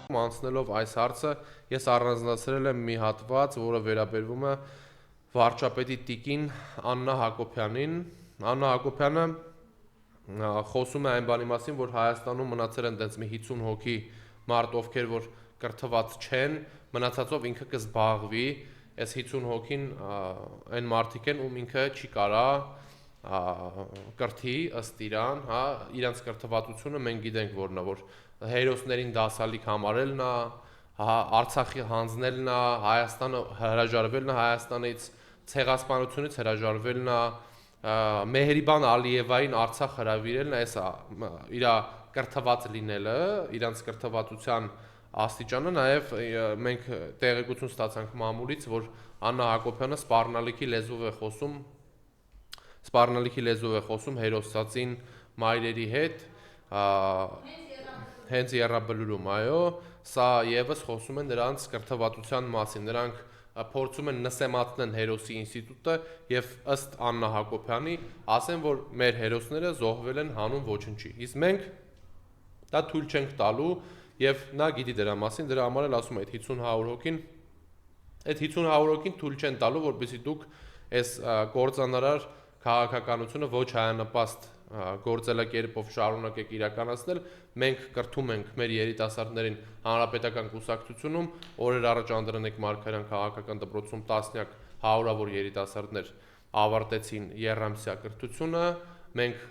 Անցնելով այս հարցը, ես առանձնացրել եմ մի հատված, որը վերաբերվում է վարչապետի տիկին Աննա Հակոբյանին։ Աննա Հակոբյանը խոսում է այն բանի մասին, որ Հայաստանում մնացել են տենց մի 50 հոգի մարդ, ովքեր որ կրթված չեն, մնացածով ինքը կզբաղվի, այս 50 հոգին այն մարդիկ են, ում ինքը չի կարա կրթի ըստ իրան, հա, իրանց կրթվածությունը մենք գիտենք որն է, որ հերոսներին դասալիք համարելն է, Արցախի հանձնելն է, Հայաստանը հրաժարվելն է Հայաստանից, ցեղասպանությունից հրաժարվելն է, Մեհրիբան Ալիևային Արցախ հրավիրելն է, էսա իր կրթված լինելը, իրանց կրթվածության աստիճանը, նաև մենք տեղեկություն ստացանք մամուլից, որ Աննա Հակոբյանը սպառնալիքի լեզվով է խոսում հերոսացին մայրերի հետ, հենց եռաբլուրում, այո, սա եւս խոսում է նրանց կրթվածության մասին, նրանք փորձում են նսեմացնել հերոսի ինստիտուտը եւ ըստ Աննա Հակոբյանի ասեն, որ մեր հերոսները զոհվել են հանուն ոչնչի, իսկ մենք դա թույլ չենք տալու եւ նա գիտի դրա մասին, դրա համար էլ ասում է այդ 50-100 հոգին թույլ չեն տալու, որպեսզի դուք այս կործանարար քաղաքականությունը ոչ հայանպաստ գործելակերպով շարունակեք իրականացնել, մենք կրթում ենք մեր երիտասարդներին հանրապետական կուսակցությունում, օրեր առաջ Անդրանիկ Մարգարյան քաղաքական դպրոցում տասնյակ հարյուրավոր երիտասարդներ ավարտեցին եռամսյա կրթությունը, մենք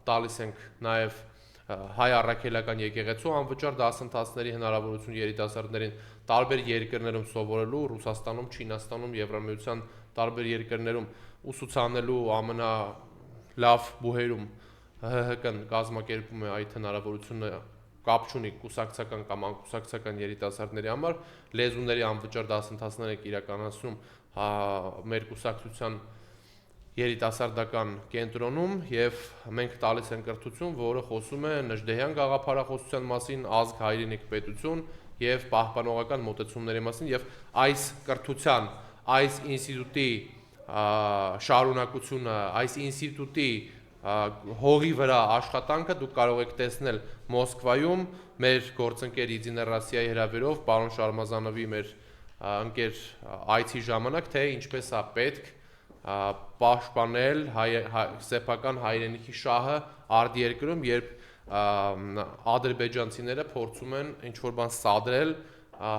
տալիս ենք նաև հայ առաքելական եկեղեցու անվճար դասընթացների հնարավորություն երիտասարդներին տարբեր երկրներում սովորելու, Ռուսաստանում, Չինաստանում, Եվրամիության տարբեր երկրներում ուսուցանելու ամենալավ բուհերում ՀՀԿ-ն կազմակերպում է այդ հնարավորությունը կապ չունի կուսակցական կամ անկուսակցական երիտասարդների համար, լեզուների անվճար դասընթացներ եք իրականացնում մեր կուսակցության երիտասարդական կենտրոնում եւ մենք տալիս ենք կրթություն, որը խոսում է Նժդեհյան գաղափարախոսության մասին, ազգ հայրենիք պետություն եւ պահպանողական մոտեցումների մասին եւ այս կրթության, այս ինստիտուտի շարունակությունը, այս ինստիտուտի հողի վրա աշխատանքը դուք կարող եք տեսնել Մոսկվայում մեր գործընկեր Իդիներասիայի հրավերով պարոն Շարմազանովի մեր ընկեր այցի ժամանակ, թե ինչպես է պետք պաշտպանել սեփական հայրենիքի շահը արտերկրում, երբ ադրբեջանցիները փորձում են ինչ-որ բան սադրել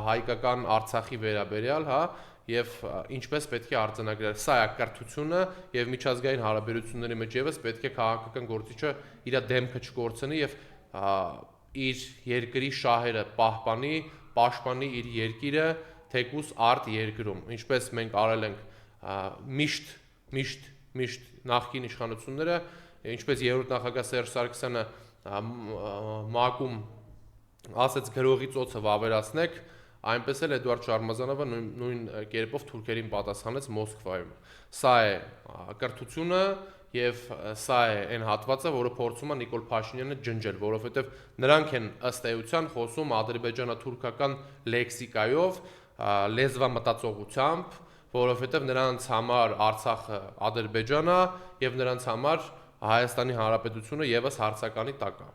հայկական Արցախի վերաբերյալ, հա, եւ ինչպես պետք է արձանագրել։ Սա է կրթությունը եւ միջազգային հարաբերությունների մեջ եւս պետք է քաղաքական գործիչը իր դեմքը չկորցնի եւ իր երկրի շահերը պաշտպանի իր երկիրը թեկուս արտերկրում, ինչպես մենք արել ենք միշտ նախկին իշխանությունները, ինչպես երրորդ նախագահ Սերժ Սարգսյանը ՄԱԿ-ում ասեց գրողի ծոցը վավերացնեք, այնպես էլ Էդուարդ Շարմազանովը նույն կերպով թուրքերին պատասխանեց Մոսկվայում։ Սա է կրթությունը եւ սա է այն հատվածը, որը փորձում է Նիկոլ Փաշինյանը ջնջել, որովհետեւ նրանք են ըստ էության խոսում ադրբեջանա-թուրքական լեքսիկայով, լեզվամտածողությամբ, որովհետև նրանց համար Արցախը Ադրբեջանն է եւ նրանց համար Հայաստանի Հանրապետությունը եւս հարցականի տակ է։